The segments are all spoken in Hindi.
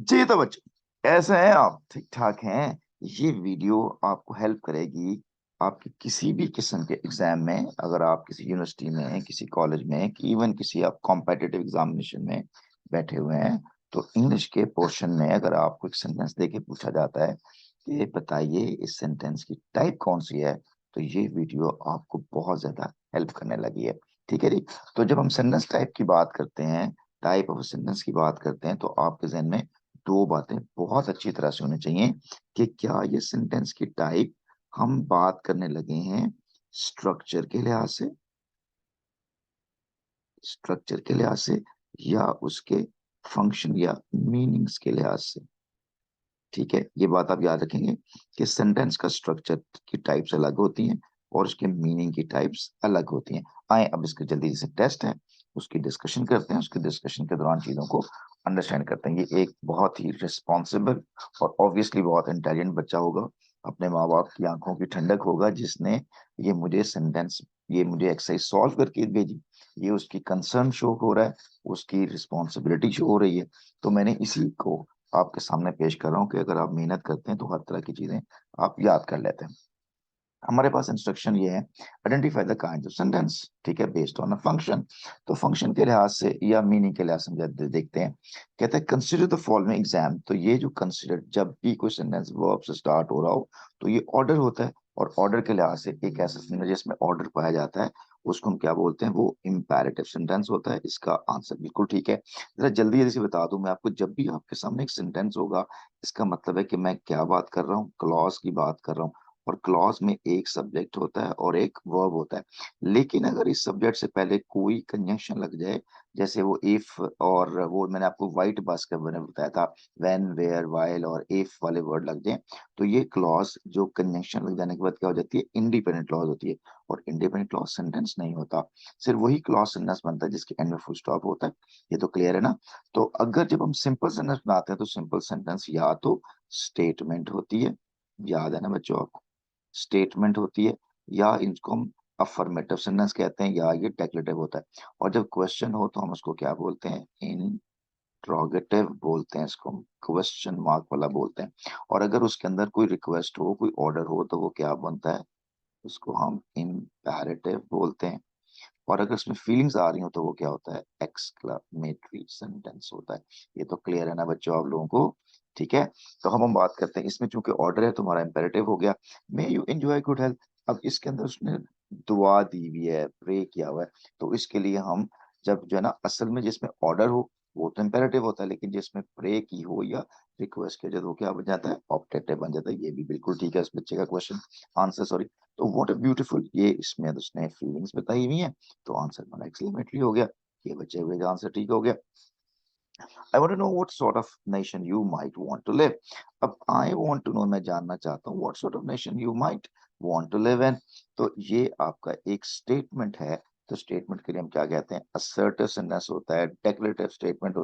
जी तो बच्चों, ऐसे हैं आप? ठीक ठाक हैं? ये वीडियो आपको हेल्प करेगी आपके किसी भी किस्म के एग्जाम में। अगर आप किसी यूनिवर्सिटी में, किसी कॉलेज में, कि इवन किसी आप कॉम्पिटिटिव एग्जामिनेशन में बैठे हुए हैं, तो इंग्लिश के पोर्शन में अगर आपको एक सेंटेंस देके पूछा जाता है कि बताइए इस सेंटेंस की टाइप कौन सी है, तो ये वीडियो आपको बहुत ज्यादा हेल्प करने लगी है। ठीक है जी। तो जब हम सेंटेंस टाइप की बात करते हैं, टाइप ऑफ सेंटेंस की बात करते हैं, तो आपके जहन में दो बातें बहुत अच्छी तरह से होनी चाहिए कि क्या ये सेंटेंस की टाइप हम बात करने लगे हैं स्ट्रक्चर के लिहाज से, स्ट्रक्चर के लिहाज से, या उसके फंक्शन या मीनिंग्स के लिहाज से। ठीक है, ये बात आप याद रखेंगे कि सेंटेंस का स्ट्रक्चर की टाइप्स अलग होती हैं और उसके मीनिंग की टाइप्स अलग होती हैं। आए अब इसके जल्दी से टेस्ट है, उसकी डिस्कशन करते हैं। उसके डिस्कशन के दौरान चीजों को अंडरस्टैंड करते हैं। ये एक बहुत ही रिस्पॉन्सिबल और ऑब्वियसली बहुत इंटेलिजेंट बच्चा होगा, अपने माँ बाप की आंखों की ठंडक होगा, जिसने ये मुझे एक्सरसाइज सॉल्व करके भेजी। ये उसकी कंसर्न शो हो रहा है, उसकी रिस्पॉन्सिबिलिटी शो हो रही है। तो मैंने इसी को आपके सामने पेश कर रहा हूँ कि अगर आप मेहनत करते हैं तो हर तरह की चीजें आप याद कर लेते हैं। हमारे पास इंस्ट्रक्शन ये है, identify the kind of sentence. ठीक है, बेस्ड ऑन अ फंक्शन। तो फंक्शन के लिहाज से या मीनिंग के लिहाज से हम देखते हैं। कहते हैं कंसिडर द फॉलोइंग एग्जाम। तो ये जो कंसिडर, जब भी कोई सेंटेंस वर्ब से स्टार्ट हो रहा हो तो ये ऑर्डर होता है, और ऑर्डर के लिहाज से एक ऐसा सेंटेंस जिसमें ऑर्डर पाया जाता है उसको हम क्या बोलते हैं? वो इंपैरेटिव सेंटेंस होता है। इसका आंसर बिल्कुल ठीक है। जरा जल्दी जल्दी से बता दूं मैं आपको, जब भी आपके सामने एक सेंटेंस होगा, इसका मतलब है कि मैं क्या बात कर रहा हूँ? क्लॉज की बात कर रहा हूँ। और क्लॉज में एक सब्जेक्ट होता है और एक वर्ब होता है। लेकिन अगर इस सब्जेक्ट से पहले कोई कंजंक्शन लग जाए, जैसे वो इफ, और वो मैंने आपको व्हाइट बस के बारे में बताया था, व्हेन, वेयर, व्हाइल और इफ वाले वर्ड लग जाए, तो ये क्लॉज जो कंजंक्शन लग जाने के बाद क्या हो जाती है? इंडिपेंडेंट क्लॉज होती है। और इंडिपेंडेंट क्लॉज सेंटेंस नहीं होता। सिर्फ वही क्लॉज सेंटेंस बनता है जिसके एंड में फुल स्टॉप होता है। ये तो क्लियर है ना? तो अगर जब हम सिंपल सेंटेंस बनाते हैं तो सिंपल सेंटेंस या तो स्टेटमेंट होती है, याद है ना बच्चों आपको? स्टेटमेंट होती है, या इनको हम अफर्मेटिव सेंटेंस कहते हैं, या ये डेक्लेरेटिव होता है। और जब क्वेश्चन हो तो हम उसको क्या बोलते हैं? इंट्रोगेटिव बोलते हैं, इसको हम क्वेश्चन मार्क वाला बोलते हैं। और अगर उसके अंदर कोई रिक्वेस्ट हो, कोई ऑर्डर हो, तो वो क्या बनता है? उसको हम इम्पेरेटिव बोलते हैं। और अगर उसमें फीलिंग्स आ रही हो तो वो क्या होता है? एक्सक्लेमेटरी सेंटेंस होता है। ये तो क्लियर है ना बच्चों आप लोगों को? ठीक है। तो हम बात करते हैं, इसमें चूंकि ऑर्डर है तुम्हारा इंपेरेटिव हो गया। May you enjoy good health. अब इसके अंदर उसने दुआ दी हुई है, प्रे किया हुआ है। तो इसके लिए हम, जब जो है ना, असल में जिसमें ऑर्डर हो वो तो इंपेरेटिव होता है, लेकिन जिसमें प्रे की हो या रिक्वेस्ट किया जाए तो वो क्या बन जाता है? ऑप्टेटिव बन जाता है। ये भी बिल्कुल ठीक है इस बच्चे का क्वेश्चन आंसर, सॉरी। तो व्हाट अ ब्यूटीफुल, ये इसमें उसने फीलिंग्स बताई हुई हैं, तो आंसर हमारा एक्सक्लेमेटरी हो गया। ये बचे हुए का आंसर ठीक हो गया। I want to know what sort of nation you might want to live. अब आई वांट टू नो, मैं जानना चाहता हूँ what sort of nation you might want to live in. तो ये आपका एक स्टेटमेंट है। तो स्टेटमेंट के लिए हम क्या कहते हैं? असर्टिव सेंटेंस होता है, डेक्लेरेटिव स्टेटमेंट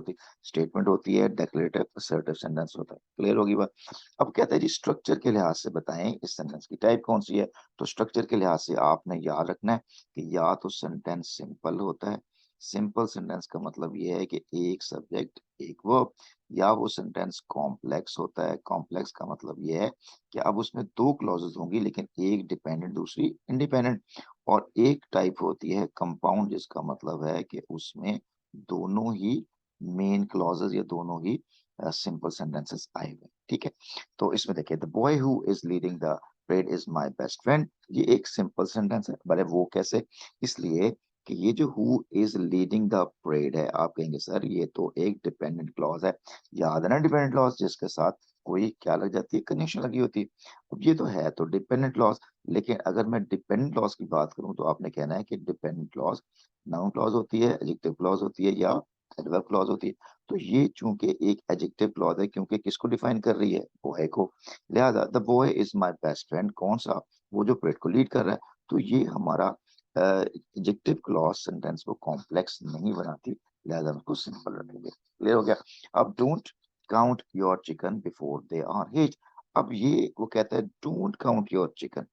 होती है, डेक्लेरेटिव असर्टिव सेंटेंस होता है। क्लियर होगी बात? अब कहते हैं जी स्ट्रक्चर के लिहाज से बताएं इस सेंटेंस की टाइप कौन सी है। तो स्ट्रक्चर के लिहाज से आपने याद रखना है कि या तो सेंटेंस सिंपल होता है। सिंपल सेंटेंस का मतलब ये है कि एक सब्जेक्ट एक वर्ब। या वो सेंटेंस कॉम्प्लेक्स होता है। कॉम्प्लेक्स का मतलब ये है कि अब उसमें दो क्लॉजेस होंगी, लेकिन एक डिपेंडेंट दूसरी इंडिपेंडेंट। और एक टाइप होती है कंपाउंड, जिसका मतलब है कि उसमें दोनों ही मेन क्लॉजेस या दोनों ही सिंपल सेंटेंसेस आए हुए हैं। ठीक है। तो इसमें देखिए, the boy who is leading the parade is my best friend. ये एक सिंपल सेंटेंस है। भले वो कैसे? इसलिए कि ये जो who is leading the parade है, आप कहेंगे सर ये तो एक डिपेंडेंट क्लॉज है। याद है ना? डिपेंडेंट क्लॉज जिसके साथ कोई क्या लग जाती है? कंडीशन लगी होती है। अब ये तो है तो डिपेंडेंट क्लॉज। लेकिन अगर मैं डिपेंडेंट क्लॉज की बात करूं तो आपने कहना है कि डिपेंडेंट क्लॉज नाउन क्लॉज होती है, एडजेक्टिव क्लॉज होती है, या एडवर्ब क्लॉज होती है। तो ये चूंकि एक एडजेक्टिव क्लॉज है, क्योंकि किसको डिफाइन कर रही है? बॉय को। लिहाजा the boy is my best friend, कौन सा? वो जो परेड को लीड कर रहा है। तो ये हमारा एडजेक्टिव क्लॉज सेंटेंस को कॉम्प्लेक्स नहीं बनाती, लिहाजा हम उसको सिंपल रखेंगे। क्लियर हो गया? अब don't count your chicken before they are hit. अब ये वो कहता है डोंट काउंट योर चिकन।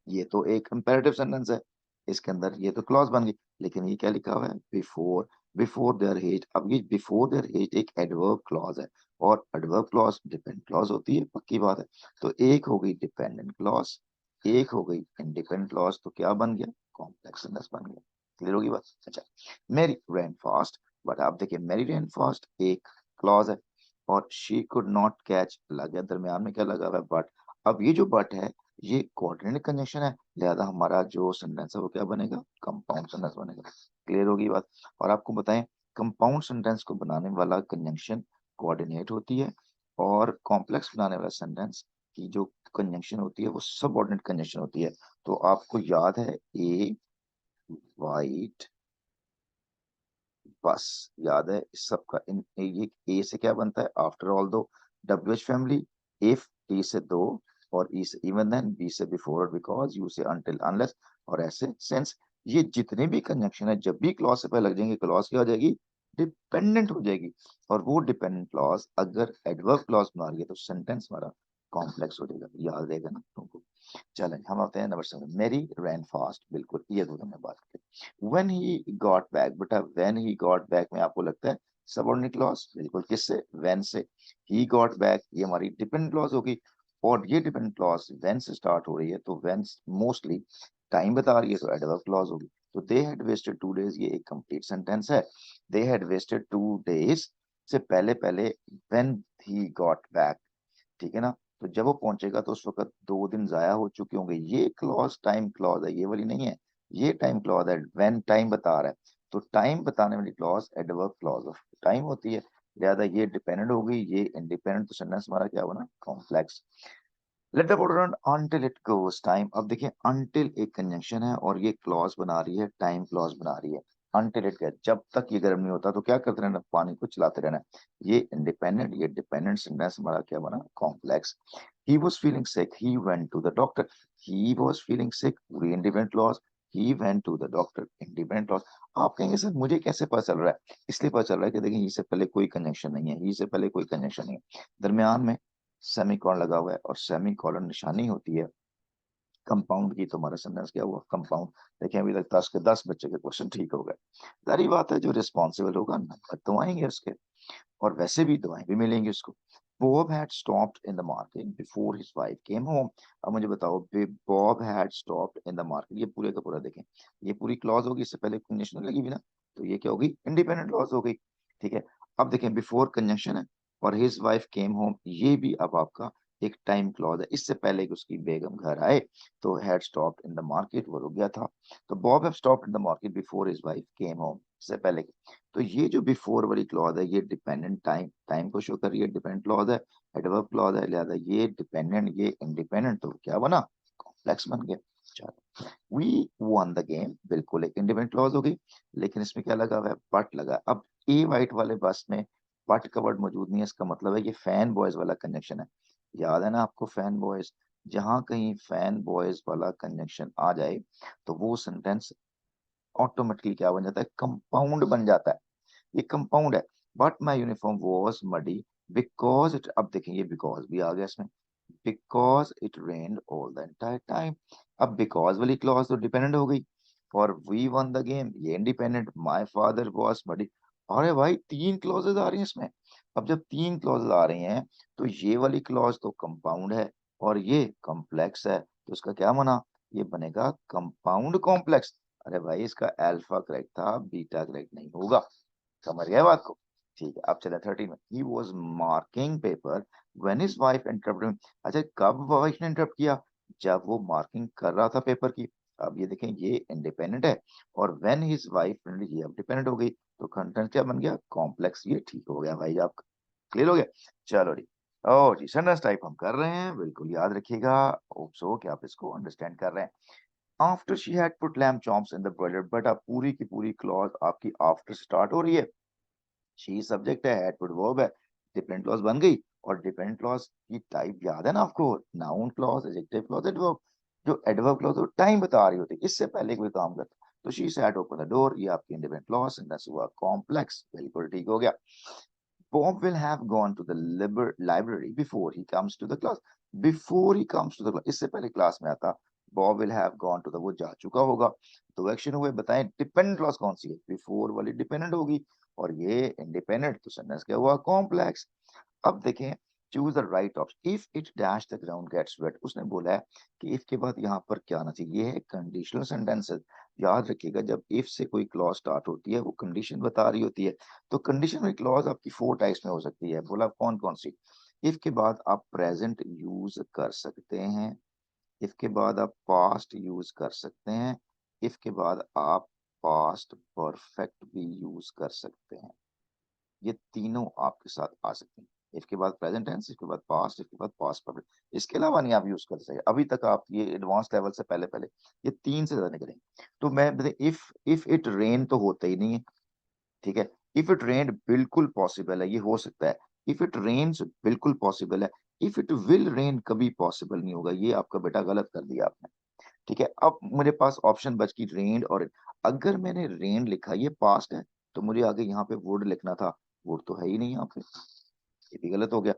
ये तो एक इंपेरेटिव सेंटेंस है, इसके अंदर ये तो क्लॉज बन गई। लेकिन ये क्या लिखा हुआ है? Before, before their hate. अब ये बिफोर देयर हेट एक एडवर्ब क्लॉज है। और एडवर्ब क्लॉज डिपेंडेंट क्लॉज होती है, पक्की बात है। तो एक हो गई डिपेंडेंट क्लॉज, एक हो गई इंडिपेंडेंट क्लॉज, तो क्या बन गया, कॉम्प्लेक्स सेंटेंस बन गया। क्लियर होगी बात। अच्छा, मैरी रैन फास्ट, बट आप देखिए मैरी रैन फास्ट एक क्लॉज है, और शी कुड नॉट कैच लग गया, दरमियान में क्या लगा हुआ है, बट। अब ये जो बट है ये कोऑर्डिनेट कंजंक्शन है, लिहाजा हमारा जो सेंटेंस है वो क्या बनेगा, कंपाउंड सेंटेंस बनेगा। क्लियर होगी बात। और आपको बताएं, कंपाउंड सेंटेंस को बनाने वाला कंजंक्शन कोऑर्डिनेट होती है, और कॉम्प्लेक्स बनाने वाला सेंटेंस की जो कंजंक्शन होती है वो सबऑर्डिनेट कंजंक्शन होती है। तो आपको याद है ए वाइट बस, याद है इस सब का ये ए से क्या बनता है, आफ्टर ऑल दो, W H family, if T से दो, और ई से इवन देन, बी से बिफोर और बिकॉज, यू से अनटिल अनलेस, और ऐसे सेंस। ये जितने भी कंजंक्शन है जब भी क्लॉज से पहले लग जाएंगे, क्लॉज क्या हो जाएगी, डिपेंडेंट हो जाएगी। और वो डिपेंडेंट क्लॉज अगर एडवर्ब क्लॉज बना रही है तो सेंटेंस हमारा कॉम्प्लेक्स हो जाएगा, याद रहेगा ना तुमको। चलें हम आते हैं नंबर 7, मैरी रैन फास्ट, बिल्कुल ये दो हमने बात की। when he got back, बेटा when he got back में आपको लगता है सबऑर्डिनेट क्लॉज, बिल्कुल किससे, when से। he got back ये हमारी डिपेंडेंट क्लॉज होगी, और ये डिपेंडेंट क्लॉज when से स्टार्ट हो रही है, तो when मोस्टली टाइम बता रही है, तो एडवर्ब क्लॉज होगी। तो दे हैड वेस्टेड 2 days, ये एक कंप्लीट सेंटेंस है। दे हैड वेस्टेड 2 days से पहले पहले when he got back, ठीक है ना। तो जब वो पहुंचेगा तो उस वक्त 2 दिन जाया हो चुके होंगे, ये क्लॉज टाइम क्लॉज है, ये वाली नहीं है, ये टाइम क्लॉज है, व्हेन टाइम बता रहा है। तो टाइम बताने वाली clause adverb clause of time होती है, लिहाजा ये डिपेंडेंट होगी, ये इंडिपेंडेंट, तो सेंटेंस हमारा क्या बना, complex. Let the border run until it goes time, अब देखिए until एक कंजंक्शन है और ये क्लॉज बना रही है, टाइम क्लॉज बना रही है। until it gets, जब तक ये गर्म नहीं होता तो क्या करते रहना, पानी को चलाते रहना। ये इंडिपेंडेंट, ये डिपेंडेंट, सेंटेंस हमारा क्या बना, complex. he was feeling sick, he went to the doctor, he was feeling sick, पूरी independent clause, he went to the doctor, independent clause. आप कहेंगे सर मुझे कैसे पता चल रहा है, इसलिए पता चल रहा है कि देखिए इससे पहले कोई कंजंक्शन नहीं है, इससे पहले कोई कंजंक्शन नहीं है, दरमियान में सेमी कॉलन लगा हुआ है, और सेमी कॉलन निशानी होती है कंपाउंड की। तो हमारा सेंटेंस क्या हुआ, कंपाउंड। देखिए अभी तक 10 के 10 बच्चे के क्वेश्चन ठीक हो गए। सारी बात है, जो रिस्पॉन्सिबल होगा नंबर तो आएंगे उसके, और वैसे भी दुआएं भी मिलेंगी उसको। Bob had stopped in the market before his wife came home। अब मुझे बताओ, Bob had stopped in the market, ये पूरे का पूरा देखें, ये पूरी क्लॉज होगी, इससे पहले कंडीशनल लगी हुई ना, तो ये क्या होगी, इंडिपेंडेंट क्लॉज हो गई। ठीक है, अब देखें बिफोर कंजंक्शन है, और हिज वाइफ केम होम, ये भी अब आपका एक टाइम क्लॉज है, इससे पहले कि उसकी बेगम घर आए, तो had stopped in the market, वो रुक गया था। तो Bob have stopped in the market before his wife came home, इससे पहले। तो ये जो बिफोर वाली क्लॉज है ये डिपेंडेंट टाइम, टाइम को शो कर रही है, डिपेंडेंट क्लॉज है, एडवर्ब क्लॉज है, लिहाजा ये डिपेंडेंट ये इंडिपेंडेंट, तो क्या बना, कॉम्प्लेक्स बन गया। चलो, वी वन द गेम, बिल्कुल एक इंडिपेंडेंट क्लॉज हो गई, लेकिन इसमें क्या लगा हुआ है, बट लगा। अब ए वाइट वाले बस में बट का वर्ड मौजूद नहीं है, इसका मतलब है ये फैन बॉयज वाला कंजक्शन है। याद है ना आपको, फैन बॉयज, जहां कहीं फैन बॉयज वाला कंजक्शन आ जाए तो वो सेंटेंस ऑटोमेटिकली क्या बन जाता है, कंपाउंड बन जाता है, ये कंपाउंड है। But my uniform was muddy because it, अब देखेंगे बिकॉज भी आ गया इसमें, because it rain all the entire time. अब बिकॉज वाली क्लॉज तो डिपेंडेंट हो गई, और वी वन द गेम ये independent, my father was muddy. अरे भाई तीन क्लॉजेज आ रही हैं इसमें। अब जब तीन क्लॉजेज आ रही हैं तो ये वाली क्लॉज तो कंपाउंड है, और ये कॉम्प्लेक्स है, तो इसका क्या बना, ये बनेगा कंपाउंड कॉम्प्लेक्स। अरे भाई इसका अल्फा करेक्ट था, बीटा करेक्ट नहीं होगा, समझ गए बात को। ठीक है, अब चले 13 में, he was marking paper when his wife interrupt. अच्छा, कब वाइफ ने इंटरप्ट किया, जब वो मार्किंग कर रहा था पेपर की। अब ये देखें ये इंडिपेंडेंट है, और व्हेन हिज वाइफ, ये अब डिपेंडेंट हो गई, तो कंटेंट क्या बन गया, कॉम्प्लेक्स, ये ठीक हो गया भाई आपका, क्लियर हो गया। चलो जी, ओ जी सेंटेंस टाइप हम कर रहे हैं, बिल्कुल याद रखिएगा, होप सो कि आप इसको अंडरस्टैंड कर रहे हैं। After she had put lamb chops in the broiler, but अब पूरी की पूरी क्लॉज आपकी आफ्टर स्टार्ट हो रही है, शी सब्जेक्ट है, हैड पुट वर्ब है, डिपेंडेंट क्लॉज बन गई। और डिपेंडेंट क्लॉज की टाइप याद है ना आपको, noun clause, adjective clause, adverb. जो एडवर्ब क्लॉज वो टाइम बता रही होती है, इससे पहले कोई काम करता, तो she said open the door, ये आपकी इंडिपेंडेंट क्लॉज, सेंटेंस हुआ कॉम्प्लेक्स, बिल्कुल ठीक हो गया। Bob will have gone to the library before he comes to the class. Before he comes to the class, इससे पहले क्लास में आता, Bob will have gone to the, वो जा चुका होगा। दो एक्शन हुए, बताएं डिपेंडेंट क्लॉज कौन सी है, बिफोर वाली डिपेंडेंट होगी, और ये इंडिपेंडेंट, तो सेंटेंस क्या हुआ, कॉम्प्लेक्स। अब देखें, choose the right option. If it dash the ground gets wet, उसने बोला है कि इफ के बाद यहाँ पर क्या आना चाहिए, ये है कंडीशनल सेंटेंस। याद रखिएगा, जब इफ से कोई क्लॉज स्टार्ट होती है वो कंडीशन बता रही होती है। तो कंडीशनल क्लॉज आपकी 4 टाइप्स में हो सकती है। बोला कौन कौन सी? इफ के बाद आप प्रेजेंट यूज कर सकते हैं, इफ के बाद आप पास्ट यूज कर सकते हैं, इफ के बाद आप पास्ट परफेक्ट भी यूज कर सकते हैं। ये तीनों आपके साथ आ सकते हैं। इसके बाद प्रेजेंट टेंस, इसके बाद पास्ट, इसके बाद पास्ट परफेक्ट। इसके अलावा नहीं आप यूज कर सकते। अभी तक आप ये एडवांस लेवल से पहले पहले ये 3 से ज्यादा नहीं करेंगे। तो मैं इफ इट रेन तो होता ही नहीं है, ठीक है। इफ इट रेन बिल्कुल पॉसिबल है, ये हो सकता है। इफ इट रेन्स बिल्कुल पॉसिबल है। इफ इट विल रेन कभी पॉसिबल नहीं होगा। ये आपका बेटा गलत कर दिया आपने, ठीक है। अब मेरे पास ऑप्शन बच गई रेन और, अगर मैंने रेन लिखा, ये पास्ट है, तो मुझे आगे यहाँ पे वुड लिखना था। वुड तो है ही नहीं यहाँ पे, ये भी गलत हो गया।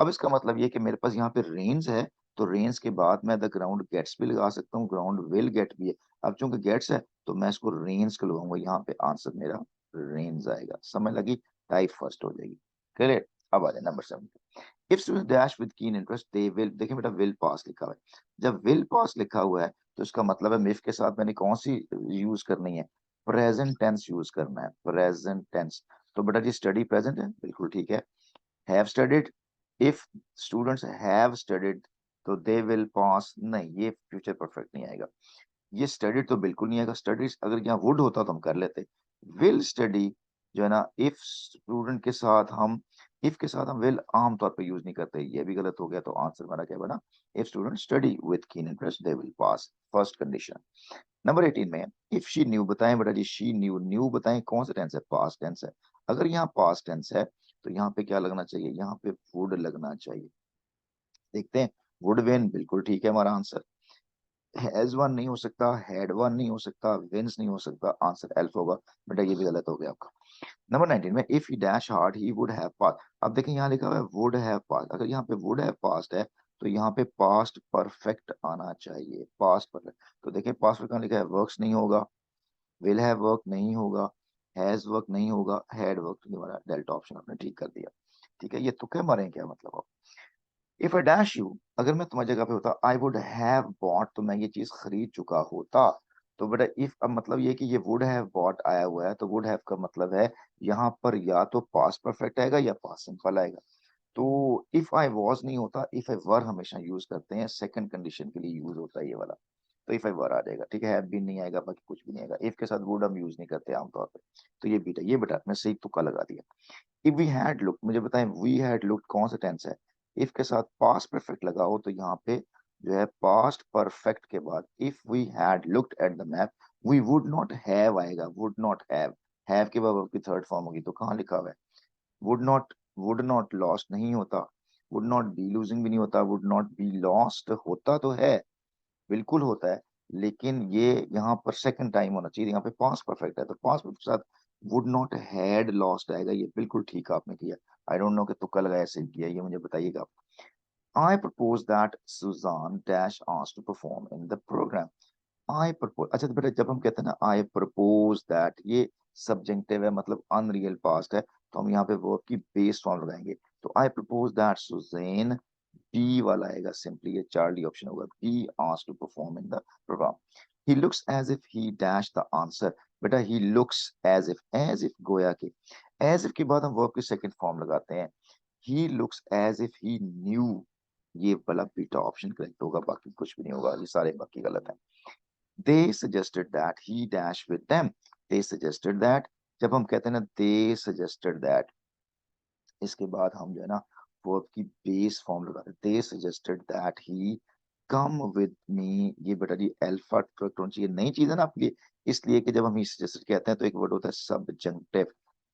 अब इसका मतलब ये कि मेरे पास यहाँ पे रेन्स है, तो रेन्स के बाद मैं द ग्राउंड गेट्स भी लगा सकता हूँ, ग्राउंड विल गेट भी है। अब चूंकि गेट्स है तो मैं इसको रेन्स को लगाऊंगा, यहाँ पे आंसर मेरा रेन्स आएगा। समझ लगी? टाइप फर्स्ट हो जाएगी। क्लियर? अब आ जाए number 7। If student dash with keen interest they will, देखिए बेटा विल पास लिखा हुआ है। जब विल पास लिखा हुआ है तो इसका मतलब है मिफ के साथ मैंने कौन सी यूज करनी है? प्रेजेंट टेंस यूज करना है, प्रेजेंट टेंस। तो बेटा जी स्टडी प्रेजेंट है, बिल्कुल ठीक है। Have studied, if students have studied तो दे विल पास, नहीं ये फ्यूचर परफेक्ट नहीं आएगा। ये स्टडीड तो बिल्कुल नहीं आएगा। स्टडीज अगर यहाँ वुड होता तो हम कर लेते। विल स्टडी जो है ना, इफ स्टूडेंट के साथ हम, इफ के साथ हम विल आमतौर पे यूज नहीं करते, ये भी गलत हो गया। तो आंसर हमारा क्या बना? If student study with keen interest they will pass, first condition. Number 18 में इफ शी न्यू, बताएं बेटा जी शी न्यू, न्यू बताएं कौन सा टेंस है? पास्ट टेंस है। अगर यहाँ पास्ट टेंस है तो यहाँ पे क्या लगना चाहिए? यहाँ पे वुड लगना चाहिए। देखते हैं, वुड विन, बिल्कुल ठीक है हमारा आंसर। हैज वन नहीं हो सकता, हैड वन नहीं हो सकता, विंस नहीं हो सकता, आंसर एल्फ होगा। बेटा ये भी गलत हो गया आपका। नंबर 19 में if he dash hard he would have pass. अब देखिए यहाँ लिखा हुआ है वुड हैव पास, अगर यहाँ पे वुड हैव पास्ट है तो यहाँ पे पास्ट परफेक्ट आना चाहिए, पास्ट परफेक्ट। तो देखिए पास्ट परफेक्ट लिखा है, वर्क्स नहीं होगा, विल हैव वर्क नहीं होगा, हैज वर्क नहीं होगा, हैड वर्क नहीं होगा। डेल्टा ऑप्शन आपने ठीक कर दिया, ठीक है। ये तुक्के मारे क्या मतलब? अब इफ आई डैश यू, अगर मैं तुम्हारी जगह पे होता, आई वुड हैव बॉट, तो मैं ये चीज खरीद चुका होता। तो बेटा इफ, अब मतलब ये कि ये वुड हैव बॉट आया हुआ है, तो वुड हैव का मतलब है यहाँ पर या तो पास्ट परफेक्ट आएगा या पास्ट सिंपल आएगा। तो इफ आई वॉज नहीं होता, इफ आई वर हमेशा यूज करते हैं, सेकंड कंडीशन के लिए यूज होता है ये वाला। तो इफ आई वर आ जाएगा, ठीक है। हैव बीन नहीं आएगा, बाकी कुछ भी नहीं आएगा। इफ के साथ वुड हम यूज नहीं करते आमतौर पर। तो ये बेटा मैं सही तुक्का लगा दिया। इफ वी हैड लुक, मुझे बताएं वी हैड लुक कौन सा टेंस है? इफ के साथ पास्ट परफेक्ट लगाओ तो यहाँ पे जो है पास्ट परफेक्ट के बाद if we had looked at the map, we would not have आएगा, वुड नॉट हैव के बाद आपकी थर्ड फॉर्म होगी। तो कहाँ लिखा हुआ है? वुड नॉट लॉस्ट नहीं होता, वुड नॉट बी लूजिंग भी नहीं होता, वुड नॉट बी लॉस्ट होता तो है, बिल्कुल होता है। लेकिन ये यहाँ पर सेकंड टाइम होना चाहिए, यहाँ पे पास्ट परफेक्ट है तो पास्ट परफेक्ट के साथ वुड नॉट हैड लॉस्ट आएगा। ये बिल्कुल ठीक आपने किया। आई डोंट नो कि तुक्का लगाया सही किया, ये मुझे बताइएगा। I propose that Susan dash asked to perform in the programme. I propose, अच्छा तो बेटा जब हम कहते हैं ना आई प्रपोज दैट, ये सब्जेक्टिव है, मतलब अनरियल पास्ट है, तो हम यहाँ पे वर्ब की बेस फॉर्म लगाएंगे। तो I propose that Susan, be वाला आएगा सिंपली, ये चार्ली ऑप्शन होगा, be asked to perform in the programme. He looks as if he dash the answer, बेटा ही लुक्स एज इफ गोया के, एज इफ के बाद हम वर्ब की सेकंड फॉर्म लगाते हैं। He looks as if he knew, ये वाला बीटा ऑप्शन करेक्ट होगा, बाकी कुछ भी नहीं होगा, ये सारे बाकी गलत हैं। they suggested that he dash with them, they suggested that, जब हम कहते हैं ना they suggested that, इसके बाद हम जो है ना वर्ब की बेस फॉर्म लगाते हैं। they suggested that he come with me, ये बेटा जी अल्फा करेक्ट होना चाहिए, नई चीज है ना आपके लिए, इसलिए कि जब हम ही सजेस्टेड कहते हैं तो एक वर्ड होता है सबजंक्टिव,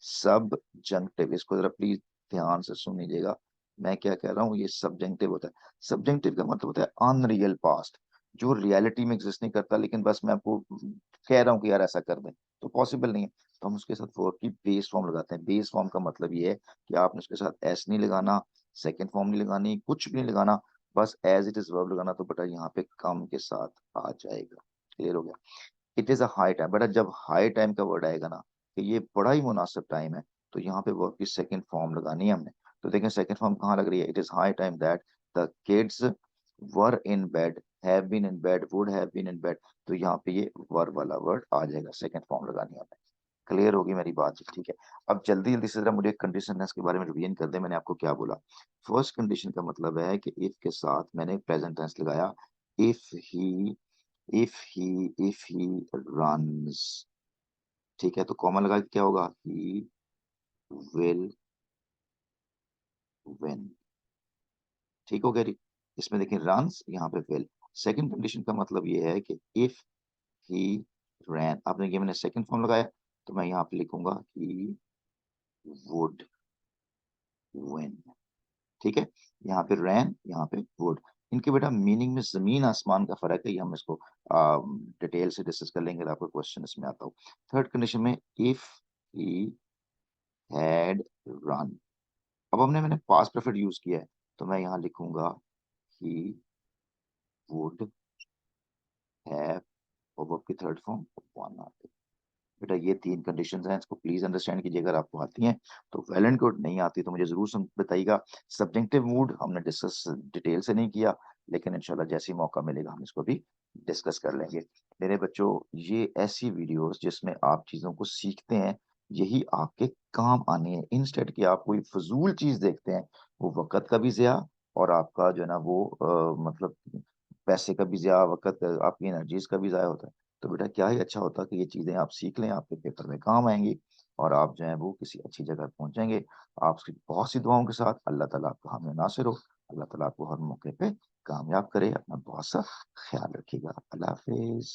सबजंक्टिव, इसको जरा प्लीज ध्यान से सुन लीजिएगा। मैं क्या कह रहा हूँ, ये सबजंक्टिव होता है। सबजंक्टिव का मतलब होता है अनरियल पास्ट, जो रियलिटी में एग्जिस्ट नहीं करता, लेकिन बस मैं आपको कह रहा हूँ कि यार ऐसा कर दें, तो पॉसिबल नहीं है। तो हम उसके साथ वर्ब की बेस फॉर्म लगाते हैं। बेस फॉर्म का मतलब ये है कि आपने उसके साथ एस नहीं लगाना, सेकेंड फॉर्म नहीं लगानी, कुछ भी नहीं लगाना, बस एज इट इज वर्ब लगाना। तो बेटा यहाँ पे कम के साथ आ जाएगा। क्लियर हो गया? It is a high time, बेटा जब हाई टाइम का वर्ड आएगा ना कि ये बड़ा ही मुनासिब टाइम है, तो यहाँ पे वर्ब की सेकंड फॉर्म लगानी है हमने। तो देखें सेकंड फॉर्म कहाँ लग रही है, it is high time that the kids were in bed, have been in bed, would have been in bed. तो यहाँ पे ये वर वाला वर्ड आ जाएगा, सेकंड फॉर्म लगानी है हमें। क्लियर होगी मेरी बात, ठीक है। अब जल्दी जल्दी से जरा मुझे कंडीशननेस के बारे में रिवीजन कर दे, मैंने आपको क्या बोला। फर्स्ट कंडीशन का मतलब है कि इफ के साथ मैंने प्रेजेंट टेंस लगाया, if he, if he runs, ठीक है, तो कॉमा लगा के क्या होगा, ही विल विन। ठीक हो गया जी। इसमें देखिए रन्स, यहाँ पे विल। सेकंड कंडीशन का मतलब ये है कि इफ ही रैन, आपने ये मैंने सेकंड फॉर्म लगाया, तो मैं यहाँ पे लिखूंगा ही वुड विन। ठीक है, यहाँ पे रैन, यहाँ पे वुड। इनके बेटा मीनिंग में जमीन आसमान का फर्क है, ये हम इसको डिटेल से डिस्कस कर लेंगे, आपको क्वेश्चन इसमें आता हूँ। थर्ड कंडीशन में इफ ही हैड रन, अब मैंने पास्ट परफेक्ट यूज किया है, तो मैं यहाँ लिखूंगा ही वुड हैव, और वर्ब की थर्ड फॉर्म वन आते। बेटा ये तीन कंडीशंस हैं, इसको प्लीज अंडरस्टैंड कीजिए, अगर आपको आती हैं तो वेल एंड गुड, नहीं आती तो मुझे जरूर बताइएगा। सब्जेक्टिव मूड हमने डिस्कस डिटेल से नहीं किया, लेकिन इंशाल्लाह जैसे ही मौका मिलेगा हम इसको भी डिस्कस कर लेंगे। मेरे बच्चों, ये ऐसी वीडियोस जिसमें आप चीज़ों को सीखते हैं, यही आपके काम आनी है। इंस्टेड कि आप कोई फजूल चीज़ देखते हैं, वो वक़्त का भी ज़िया, और आपका जो है ना वो मतलब पैसे का भी ज़िया, वक़्त आपकी एनर्जीज का भी ज़ाया होता है। तो बेटा क्या ही अच्छा होता कि ये चीज़ें आप सीख लें, आपके पेपर में काम आएंगी, और आप जो है वो किसी अच्छी जगह पहुंचेंगे। आपकी बहुत सी दुआओं के साथ, अल्लाह ताला आपको हामी नासिर हो, अल्लाह ताला आपको हर मौके पे कामयाब करे। अपना बहुत सा ख्याल रखिएगा। अल्लाह हाफिज।